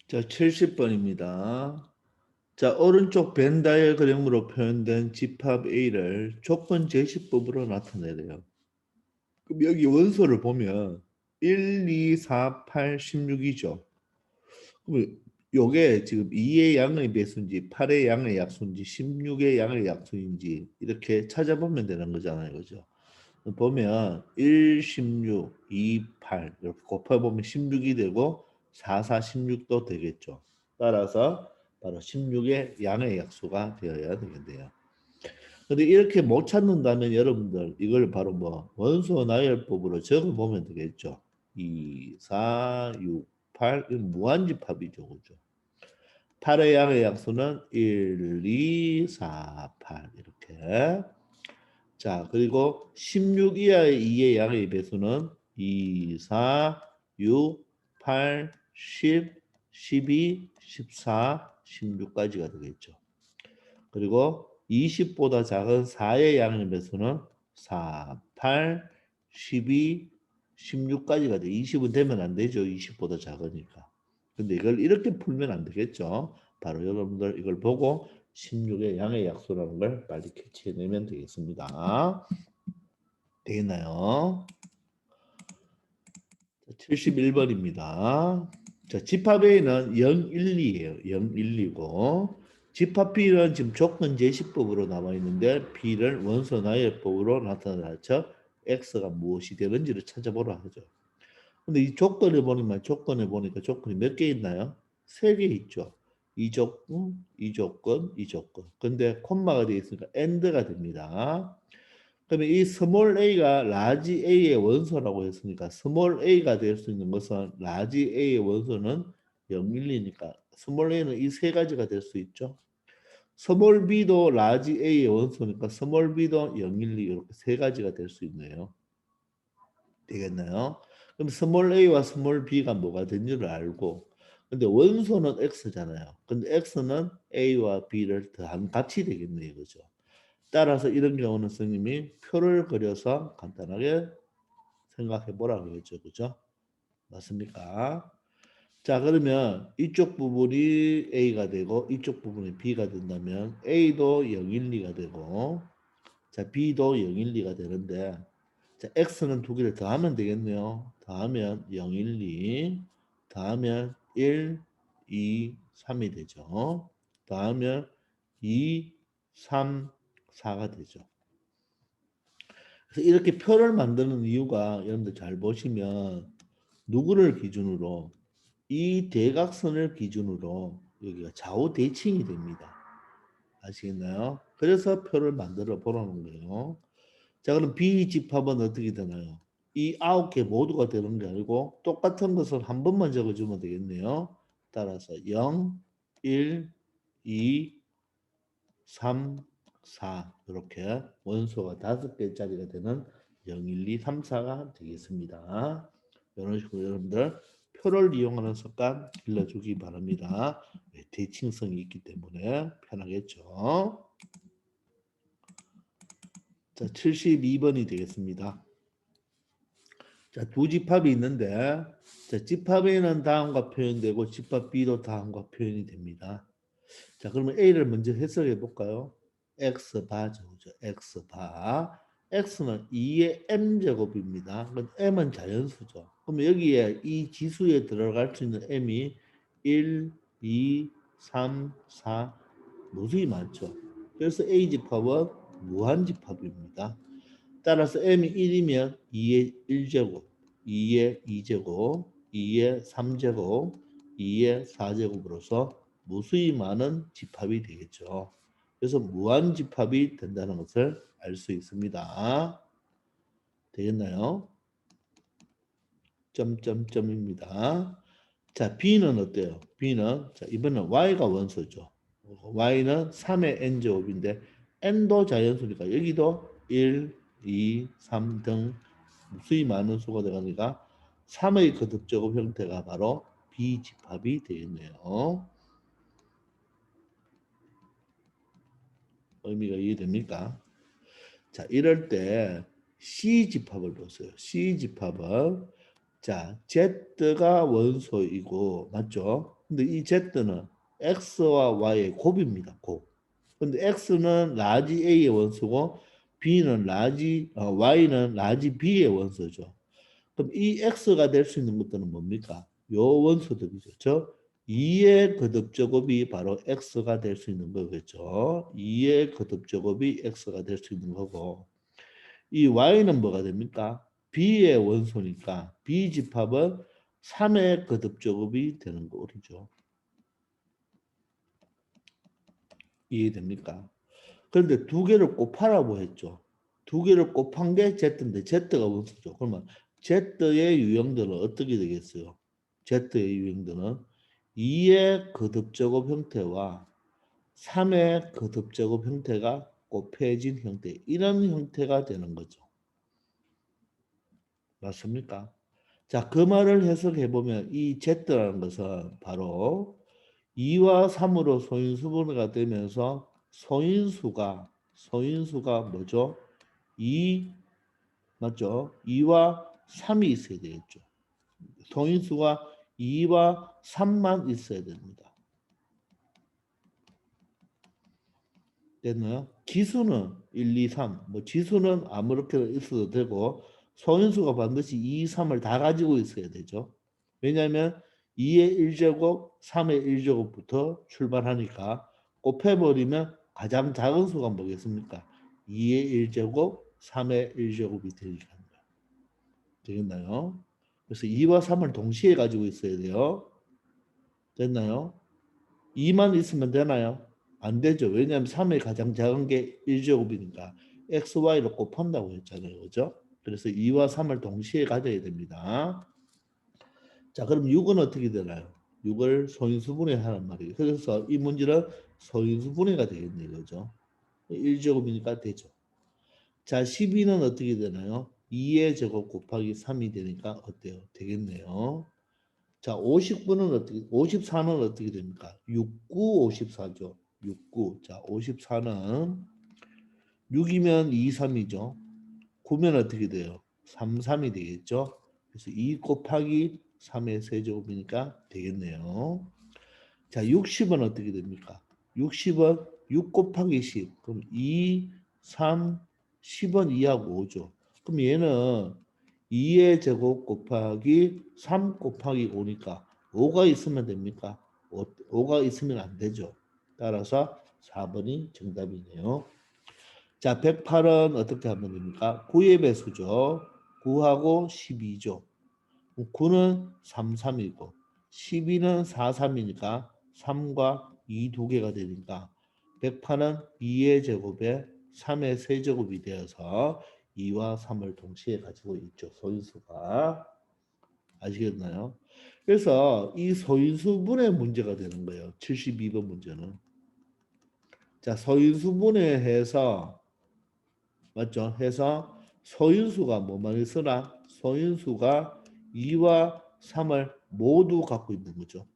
자, 70번입니다. 자, 오른쪽 벤 다이어그램으로 표현된 집합 A를 조건 제시법으로 나타내래요. 그럼 여기 원소를 보면 1, 2, 4, 8, 16이죠. 그럼 요게 지금 2의 양의 배수인지 8의 양의 약수인지 16의 양의 약수인지 이렇게 찾아보면 되는 거잖아요. 그죠? 보면 1, 16, 2, 8 이렇게 곱해보면 16이 되고 4, 4, 16도 되겠죠. 따라서 바로 16의 양의 약수가 되어야 되겠네요. 근데 이렇게 못 찾는다면 여러분들 이걸 바로 뭐 원소 나열법으로 적어보면 되겠죠. 2, 4, 6, 8 이건 무한집합이죠. 그죠? 8의 양의 약수는 1, 2, 4, 8 이렇게. 자, 그리고 16 이하의 2의 양의 배수는 2, 4, 6, 8, 10, 12, 14, 16까지가 되겠죠. 그리고 20보다 작은 4의 양의 배수는 4, 8, 12, 16까지가 돼. 20은 되면 안 되죠. 20보다 작으니까. 근데 이걸 이렇게 풀면 안 되겠죠. 바로 여러분들 이걸 보고 16의 양의 약수라는 걸 빨리 캐치해내면 되겠습니다. 되겠나요? 71번입니다. 자, 집합 A는 0, 1, 2예요. 0, 1, 2고 집합 B는 지금 조건 제시법으로 나와 있는데 B를 원소 나열법으로 나타내서 X가 무엇이 되는지를 찾아보라 하죠. 근데 이 조건에 보니까 조건이 몇 개 있나요? 세 개 있죠. 이 조건, 이 조건, 이 조건. 근데 콤마가 되어 있으니까 AND가 됩니다. 그러면 이 스몰 a가 라지 a의 원소라고 했으니까 스몰 a가 될 수 있는 것은 라지 a의 원소는 0, 1, 2니까 스몰 a는 이 세 가지가 될 수 있죠. 스몰 b도 라지 a의 원소니까 스몰 b도 0, 1, 2 이렇게 세 가지가 될 수 있네요. 되겠나요? 그럼 스몰 a와 스몰 b가 뭐가 된지를 알고 근데 원소는 x잖아요. 근데 x는 a와 b를 더한 값이 되겠네요. 그죠? 따라서 이런 경우는 선생님이 표를 그려서 간단하게 생각해 보라고 했죠. 그죠? 맞습니까? 자, 그러면 이쪽 부분이 A가 되고 이쪽 부분이 B가 된다면 A도 0, 1, 2가 되고 자, B도 0, 1, 2가 되는데 자, X는 두 개를 더하면 되겠네요. 더하면 0, 1, 2 더하면 1, 2, 3이 되죠. 더하면 2, 3, 4가 되죠. 그래서 이렇게 표를 만드는 이유가 여러분들 잘 보시면 누구를 기준으로 이 대각선을 기준으로 여기가 좌우 대칭이 됩니다. 아시겠나요? 그래서 표를 만들어 보라는 거예요. 자, 그럼 B집합은 어떻게 되나요? 이 9개 모두가 되는 게 아니고 똑같은 것을 한 번만 적어주면 되겠네요. 따라서 0, 1, 2, 3, 4 이렇게 원소가 5개짜리가 되는 0, 1, 2, 3, 4가 되겠습니다. 이런 식으로 여러분들 표를 이용하는 습관 길러주기 바랍니다. 대칭성이 있기 때문에 편하겠죠. 자, 72번이 되겠습니다. 자, 두 집합이 있는데 자, 집합 A는 다음과 표현되고 집합 B도 다음과 표현이 됩니다. 자, 그러면 A를 먼저 해석해 볼까요? X바죠. 그죠? X바. X는 2의 M제곱입니다. 그럼 M은 자연수죠. 그럼 여기에 이 지수에 들어갈 수 있는 M이 1, 2, 3, 4 무수히 많죠. 그래서 A집합은 무한집합입니다. 따라서 M이 1이면 2의 1제곱, 2의 2제곱, 2의 3제곱, 2의 4제곱으로서 무수히 많은 집합이 되겠죠. 그래서 무한집합이 된다는 것을 알 수 있습니다. 되겠나요? 점점점입니다. 자, B는 어때요? B는 자, 이번엔 Y가 원소죠. Y는 3의 N제곱인데 N도 자연수니까 여기도 1, 2, 3 등 무수히 많은 수가 되가니까 3의 거듭제곱 형태가 바로 B집합이 되겠네요. 의미가 이해됩니까? 자, 이럴 때 C집합을 보세요. C집합은 자, Z가 원소이고 맞죠? 근데 이 Z는 X와 Y의 곱입니다. 곱. 근데 X는 라지 A의 원소고 Y는 라지 B의 원소죠. 그럼 이 X가 될 수 있는 것들은 뭡니까? 요 원소들이죠. 저 2의 거듭제곱이 바로 X가 될 수 있는 거겠죠. 2의 거듭제곱이 X가 될 수 있는 거고 이 Y는 뭐가 됩니까? B의 원소니까 B 집합은 3의 거듭제곱이 되는 거죠. 이해됩니까? 그런데 두 개를 곱하라고 했죠. 두 개를 곱한 게 Z인데 Z가 원소죠. 그러면 Z의 유형들은 어떻게 되겠어요? Z의 유형들은 2의 거듭제곱 형태와 3의 거듭제곱 형태가 곱해진 형태 이런 형태가 되는 거죠. 맞습니까? 자, 그 말을 해석해 보면 이 Z라는 것은 바로 2와 3으로 소인수분해가 되면서 소인수가 뭐죠? 2 맞죠? 2와 3이 있어야 되겠죠. 소인수가 2와 3만 있어야 됩니다. 됐나요? 기수는 1, 2, 3. 뭐 지수는 아무렇게나 있어도 되고 소인수가 반드시 2, 3을 다 가지고 있어야 되죠. 왜냐하면 2의 1제곱, 3의 1제곱부터 출발하니까 곱해버리면 가장 작은 수가 뭐겠습니까? 2의 1제곱, 3의 1제곱이 되니까요. 되겠나요? 그래서 2와 3을 동시에 가지고 있어야 돼요. 됐나요? 2만 있으면 되나요? 안 되죠. 왜냐하면 3의 가장 작은 게 1제곱이니까 XY로 곱한다고 했잖아요. 그죠? 그래서 2와 3을 동시에 가져야 됩니다. 자, 그럼 6은 어떻게 되나요? 6을 소인수분해 하란 말이에요. 그래서 이 문제는 소인수분해가 되겠네요. 그죠? 1제곱이니까 되죠. 자, 12는 어떻게 되나요? 2의 제곱 곱하기 3이 되니까 어때요? 되겠네요. 자, 59는 어떻게, 54는 어떻게 됩니까? 69, 54죠. 69. 자, 54는 6이면 2, 3이죠. 9면 어떻게 돼요? 3, 3이 되겠죠. 그래서 2 곱하기 3의 세제곱이니까 되겠네요. 자, 60은 어떻게 됩니까? 60은 6 곱하기 10. 그럼 2, 3, 10은 2하고 5죠. 그럼 얘는 2의 제곱 곱하기 3 곱하기 5니까 5가 있으면 됩니까? 5가 있으면 안 되죠. 따라서 4번이 정답이네요. 자, 108은 어떻게 하면 됩니까? 9의 배수죠. 9하고 12죠. 9는 3, 3이고 12는 4, 3이니까 3과 2 두 개가 되니까 108은 2의 제곱에 3의 세제곱이 되어서 2와 3을 동시에 가지고 있죠. 소인수가. 아시겠나요? 그래서 이 소인수분의 문제가 되는 거예요. 72번 문제는. 자, 소인수분해해서 맞죠? 해서 소인수가 뭐만 있으나 소인수가 2와 3을 모두 갖고 있는 거죠.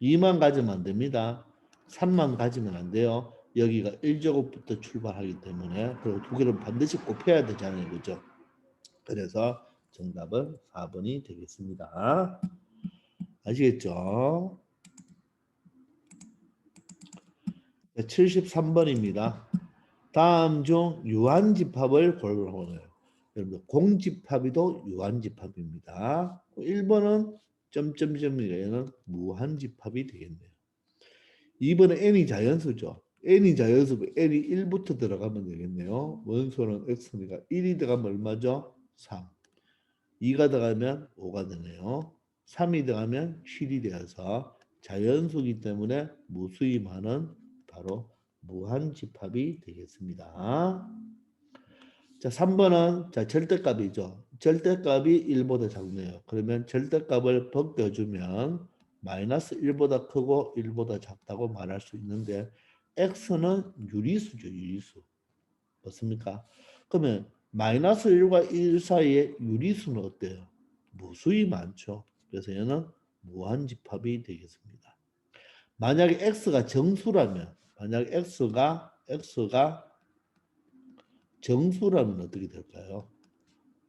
2만 가지면 안 됩니다. 3만 가지면 안 돼요. 여기가 1제곱부터 출발하기 때문에 그리고 두 개를 반드시 곱해야 되잖아요. 그죠? 그래서 정답은 4번이 되겠습니다. 아시겠죠? 73번입니다. 다음 중 유한집합을 고르라고 해요. 여러분 공집합이도 유한집합입니다. 1번은 점점점이는 무한집합이 되겠네요. 2번은 n이 자연수죠. n이 자연수고 n이 1부터 들어가면 되겠네요. 원소는 x니까 1이 들어가면 얼마죠? 3. 2가 들어가면 5가 되네요. 3이 들어가면 7이 되어서 자연수이기 때문에 무수히 많은 바로 무한집합이 되겠습니다. 자, 3번은 자, 절대값이죠. 절대값이 1보다 작네요. 그러면 절대값을 벗겨주면 마이너스 1보다 크고 1보다 작다고 말할 수 있는데 x는 유리수죠. 유리수. 맞습니까? 그러면 마이너스 1과 1 사이에 유리수는 어때요? 무수히 많죠. 그래서 얘는 무한집합이 되겠습니다. 만약에 x가 정수라면 만약 x가 정수라면 어떻게 될까요?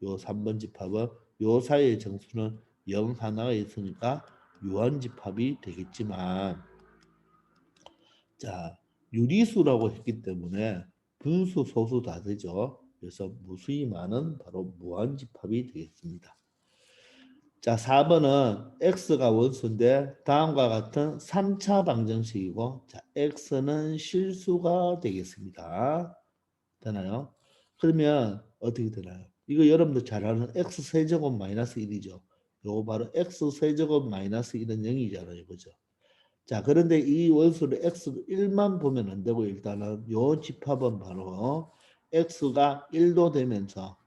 요 3번 집합은 요 사이의 정수는 0 하나가 있으니까 유한집합이 되겠지만 자 유리수라고 했기 때문에 분수 소수 다 되죠. 그래서 무수히많은 바로 무한집합이 되겠습니다. 자 4번은 x가 원수인데 다음과 같은 3차 방정식이고 자 x는 실수가 되겠습니다. 되나요? 그러면 어떻게 되나요? 이거 여러분들 잘 아는 x 세제곱 마이너스 1이죠. 요거 바로 x 세제곱 마이너스 1은 0이잖아요. 그죠? 자, 그런데 이 원수를 x를 1만 보면 안 되고 일단은 요 집합은 바로 x가 1도 되면서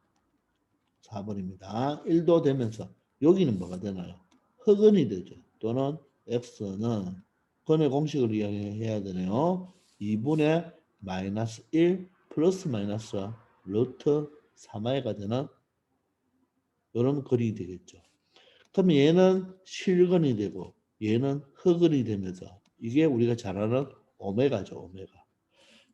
4번입니다. 1도 되면서 여기는 뭐가 되나요? 흑은이 되죠. 또는 x는 근의 공식을 이용해야 되네요. 2분의 마이너스 1 플러스 마이너스 루트 3i가 되는 이런 글이 되겠죠. 그럼 얘는 실근이 되고 얘는 흑은이 되면서 이게 우리가 잘 아는 오메가죠. 오메가.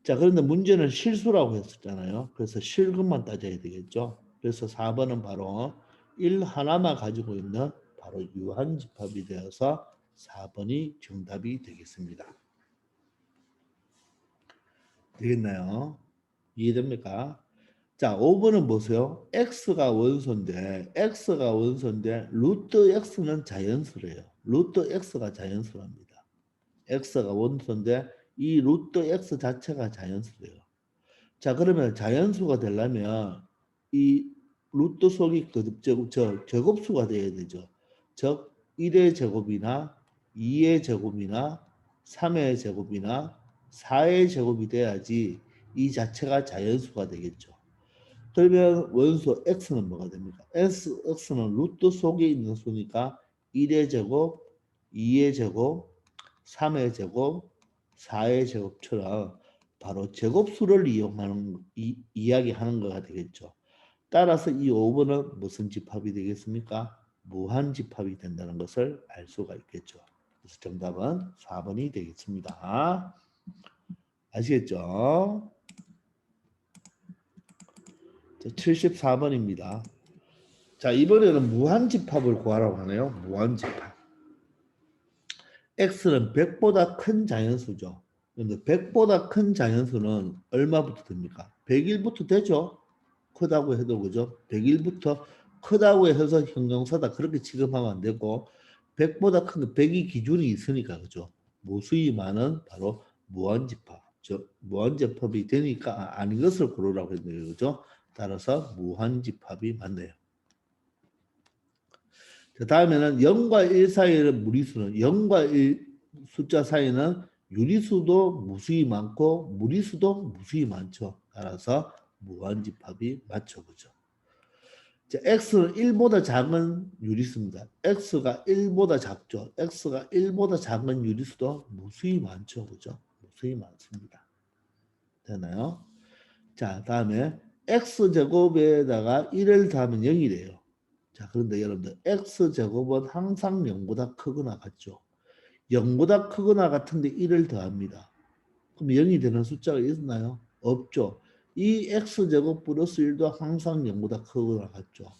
자, 그런데 문제는 실수라고 했었잖아요. 그래서 실근만 따져야 되겠죠. 그래서 4번은 바로 1 하나만 가지고 있는 바로 유한집합이 되어서 4번이 정답이 되겠습니다. 되겠나요? 이해됩니까? 자, 5번은 보세요. x가 원소인데 루트 x는 자연수래요. 루트 x가 자연수랍니다. x가 원소인데 이 루트 x 자체가 자연수래요. 자, 그러면 자연수가 되려면 이 루트 속이 제곱수가 돼야 되죠. 즉 1의 제곱이나 2의 제곱이나 3의 제곱이나 4의 제곱이 돼야지 이 자체가 자연수가 되겠죠. 그러면 원수 x는 뭐가 됩니까? x는 루트 속에 있는 수니까 1의 제곱, 2의 제곱, 3의 제곱, 4의 제곱처럼 바로 제곱수를 이용하는 이야기하는 거가 되겠죠. 따라서 이 5번은 무슨 집합이 되겠습니까? 무한집합이 된다는 것을 알 수가 있겠죠. 그래서 정답은 4번이 되겠습니다. 아시겠죠? 74번입니다. 자, 이번에는 무한집합을 구하라고 하네요. 무한집합. x는 100보다 큰 자연수죠. 그런데 100보다 큰 자연수는 얼마부터 됩니까? 100일부터 되죠. 크다고 해도 그죠? 100일부터 크다고 해서 형용사다 그렇게 취급하면 안 되고 100보다 큰 거 100이 기준이 있으니까 그죠? 무수히 많은 바로 무한집합. 무한집합이 되니까 아닌 것을 고르라고 했네요. 그죠? 따라서 무한집합이 맞네요. 그 다음에는 0과 1 사이의 무리수는 0과 1 숫자 사이는 유리수도 무수히 많고 무리수도 무수히 많죠. 따라서 무한집합이 맞죠. 그죠? 자, x는 1보다 작은 유리수입니다. x가 1보다 작죠. x가 1보다 작은 유리수도 무수히 많죠. 그죠? 무수히 많습니다. 되나요? 자, 다음에 x제곱에다가 1을 더하면 0이래요. 자, 그런데 여러분들 x제곱은 항상 0보다 크거나 같죠. 0보다 크거나 같은데 1을 더합니다. 그럼 0이 되는 숫자가 있나요? 없죠. 이 x제곱 플러스 1도 항상 0보다 크거나 같죠.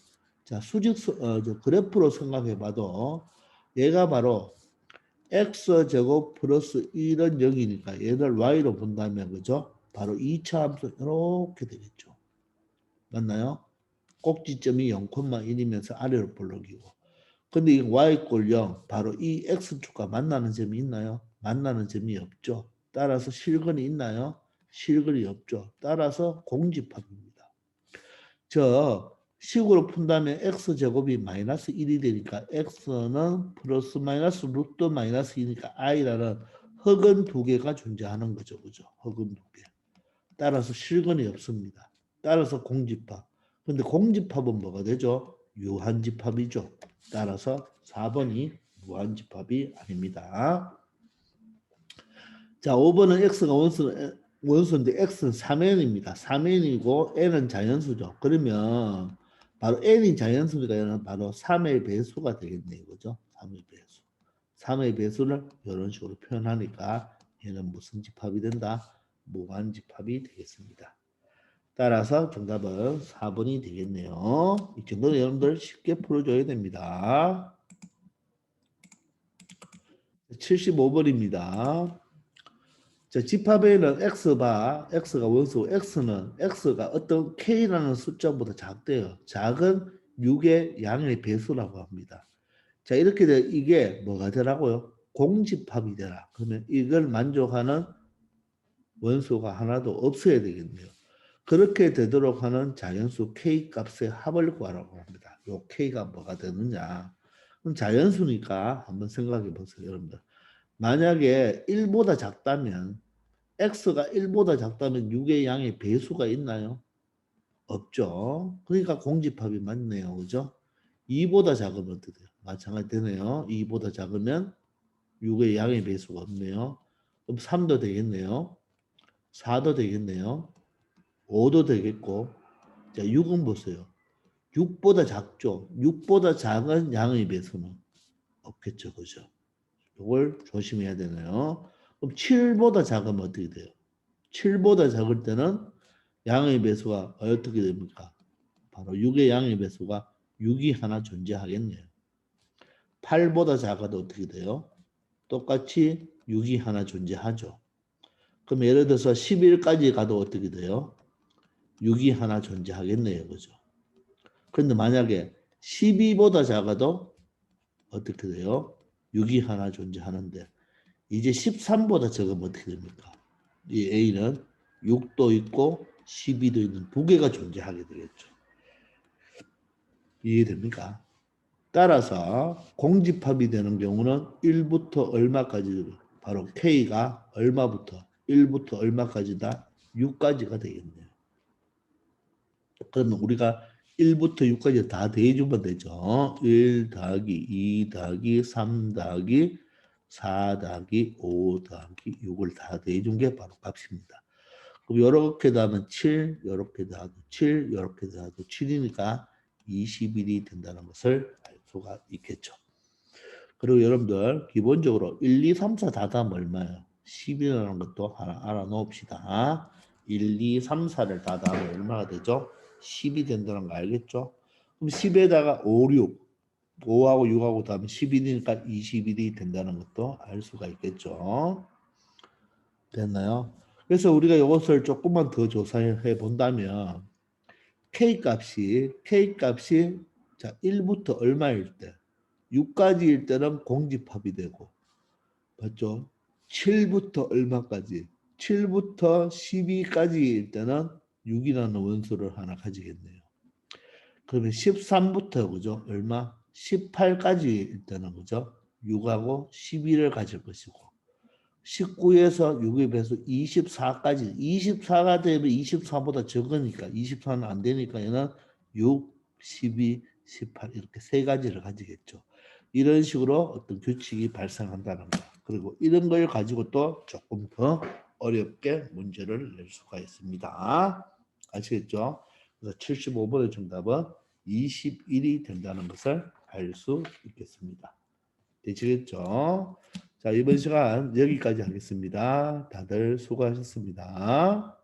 자, 그래프로 생각해 봐도 얘가 바로 x제곱 플러스 1은 0이니까 얘를 y로 본다면 그죠? 바로 2차 함수 이렇게 되겠죠. 맞나요? 꼭지점이 0,1이면서 아래로 볼록이고. 근데 이 y꼴 0, 바로 이 x축과 만나는 점이 있나요? 만나는 점이 없죠. 따라서 실근이 있나요? 실근이 없죠. 따라서 공집합입니다. 저 식으로 푼다면 x제곱이 마이너스 1이 되니까 x는 플러스 마이너스 루트 마이너스 2니까 i라는 흑은 두 개가 존재하는 거죠. 그죠? 흑은 두 개. 따라서 실근이 없습니다. 따라서 공집합. 근데 공집합은 뭐가 되죠? 유한집합이죠. 따라서 4번이 무한집합이 아닙니다. 자, 5번은 x가 원수인데 x는 3n입니다. 3n이고 n은 자연수죠. 그러면 바로 n이 자연수니까 얘는 바로 3의 배수가 되겠네요. 그죠? 3의 배수. 3의 배수를 이런 식으로 표현하니까 얘는 무슨 집합이 된다? 무한집합이 되겠습니다. 따라서 정답은 4번이 되겠네요. 이 정도는 여러분들 쉽게 풀어줘야 됩니다. 75번입니다. 자, 집합에는 x가 원소 x는 x가 어떤 k라는 숫자보다 작대요. 작은 6의 양의 배수라고 합니다. 자, 이렇게 돼 이게 뭐가 되라고요? 공집합이 되라. 그러면 이걸 만족하는 원소가 하나도 없어야 되겠네요. 그렇게 되도록 하는 자연수 k 값의 합을 구하라고 합니다. 요 k가 뭐가 되느냐? 그럼 자연수니까 한번 생각해 보세요, 여러분들. 만약에 1보다 작다면 x가 1보다 작다면 6의 양의 배수가 있나요? 없죠. 그러니까 공집합이 맞네요. 그죠? 2보다 작으면 어떻게 돼요? 마찬가지 되네요. 2보다 작으면 6의 양의 배수가 없네요. 그럼 3도 되겠네요. 4도 되겠네요. 5도 되겠고. 자, 6은 보세요. 6보다 작죠. 6보다 작은 양의 배수는 없겠죠. 그죠? 이걸 조심해야 되네요. 그럼 7보다 작으면 어떻게 돼요? 7보다 작을 때는 양의 배수가 어떻게 됩니까? 바로 6의 양의 배수가 6이 하나 존재하겠네요. 8보다 작아도 어떻게 돼요? 똑같이 6이 하나 존재하죠. 그럼 예를 들어서 11까지 가도 어떻게 돼요? 6이 하나 존재하겠네요. 그죠? 그런데 만약에 12보다 작아도 어떻게 돼요? 6이 하나 존재하는데 이제 13보다 적으면 어떻게 됩니까? 이 A는 6도 있고 12도 있는 두 개가 존재하게 되겠죠. 이해됩니까? 따라서 공집합이 되는 경우는 1부터 얼마까지 바로 K가 얼마부터 1부터 얼마까지다? 6까지가 되겠네요. 그러면 우리가 1부터 6까지 다 더해주면 되죠. 1 더하기 2 더하기 3 더하기 4 더하기 5 더하기 6을 다 더해준 게 바로 값입니다. 그럼 이렇게 더하면 7, 이렇게 더하도 7, 이렇게 더하도 7이니까 21이 된다는 것을 알 수가 있겠죠. 그리고 여러분들 기본적으로 1, 2, 3, 4 다 더하면 얼마예요? 10이라는 것도 하나 알아놓읍시다. 1, 2, 3, 4를 다 더하면 얼마가 되죠? 10이 된다는 거 알겠죠? 그럼 10에다가 5, 6, 5하고 6하고 더하면 11이니까 21이 된다는 것도 알 수가 있겠죠. 됐나요? 그래서 우리가 이것을 조금만 더 조사해 본다면 K값이 자 1부터 얼마일 때 6까지일 때는 공집합이 되고 맞죠? 7부터 얼마까지 7부터 12까지일 때는 6이라는 원소를 하나 가지겠네요. 그러면 13부터 그죠? 얼마? 18까지일 때는 그죠? 6하고 12를 가질 것이고 19에서 6에 비해서 24까지 24가 되면 24보다 적으니까 24는 안 되니까 얘는 6, 12, 18 이렇게 세 가지를 가지겠죠. 이런 식으로 어떤 규칙이 발생한다는 거. 그리고 이런 걸 가지고 또 조금 더 어렵게 문제를 낼 수가 있습니다. 아시겠죠? 그래서 75번의 정답은 21이 된다는 것을 알 수 있겠습니다. 되시겠죠? 자, 이번 시간 여기까지 하겠습니다. 다들 수고하셨습니다.